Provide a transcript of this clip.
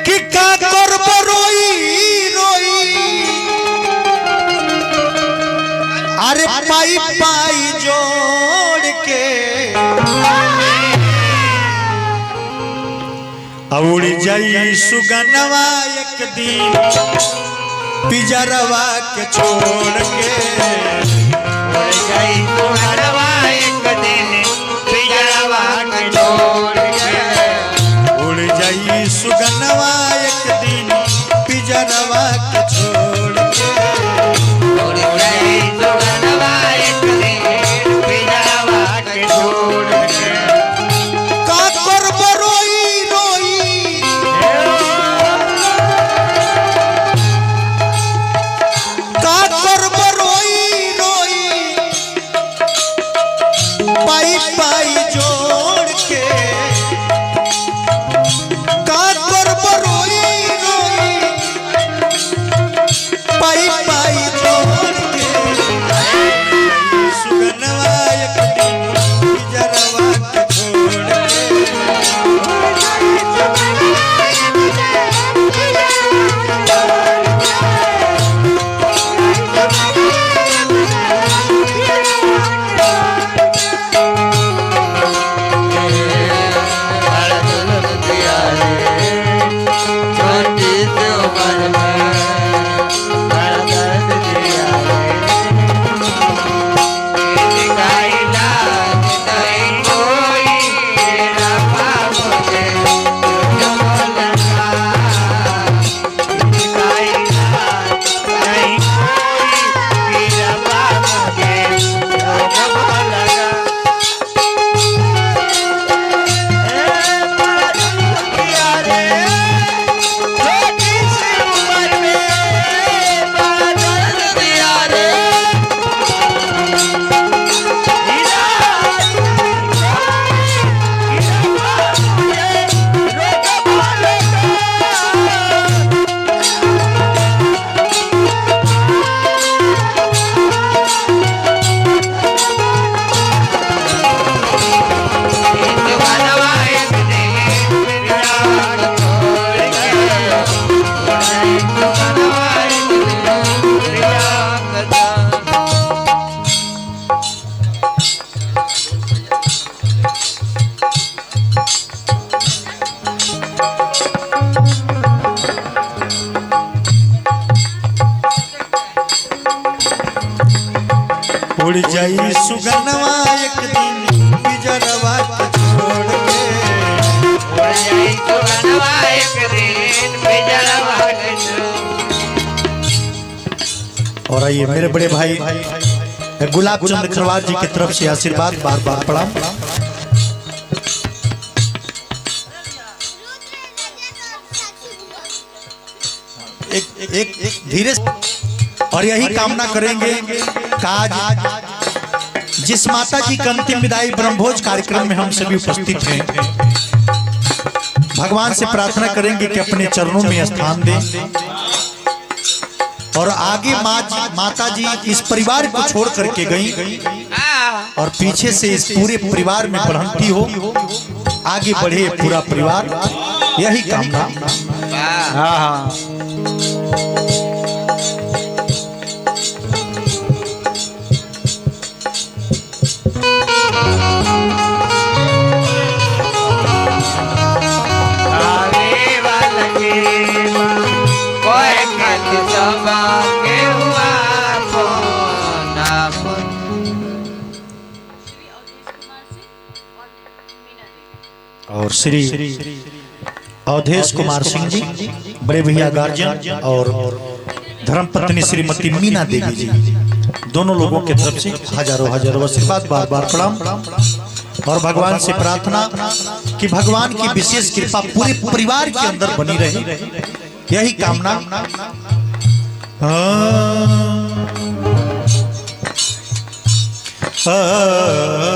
कि का करब रोई रोई अरे पाई पाई जोड़ के उड़ जाई सुगनवा एक दिन पिजरवा के छोड़ के उड़ जाई सुगनवा एक दिन पिजरवा के छोड़ के उड़ जाई सुगनवा एक दिन पिजरवा के छोड़ के उड़ जाई सुगनवा एक दिन पिजरवा के छोड़ के का करब रोई रोई का करब रोई रोई पाई पाई जोड़ के का करब रोई रोई पाई पाई जोड़ के सुगनवा एक दिन पिजरवा के छोड़ उड़ जाई सुगनवा एक दिन पिजरवा के छोड़ के उड़ जाई सुगनवा एक दिन पिजरवा के छोड़। और आइए मेरे बड़े भाई गुलाब चंद खरवार जी की तरफ से आशीर्वाद बार बार प्रणाम। एक धीरे और यही कामना करेंगे काज जिस माता जी का अंतिम विदाई ब्रह्मभोज कार्यक्रम में हम सभी उपस्थित हैं, भगवान से प्रार्थना करेंगे कि अपने चरणों में स्थान दें और आगे माता जी इस परिवार को छोड़ करके गई और पीछे से इस पूरे परिवार में बढ़ंती हो, आगे बढ़े पूरा परिवार, यही कामना। हाँ हाँ और श्री अवधेश कुमार सिंह जी बड़े भैया गार्जियन और धर्मपत्नी श्रीमती मीना देवी जी, दोनों लोगों की तरफ से हजारों हजारों आशीर्वाद बार बार प्रणाम और भगवान से प्रार्थना कि भगवान की विशेष कृपा पूरे परिवार के अंदर बनी रहे, यही कामना। आ,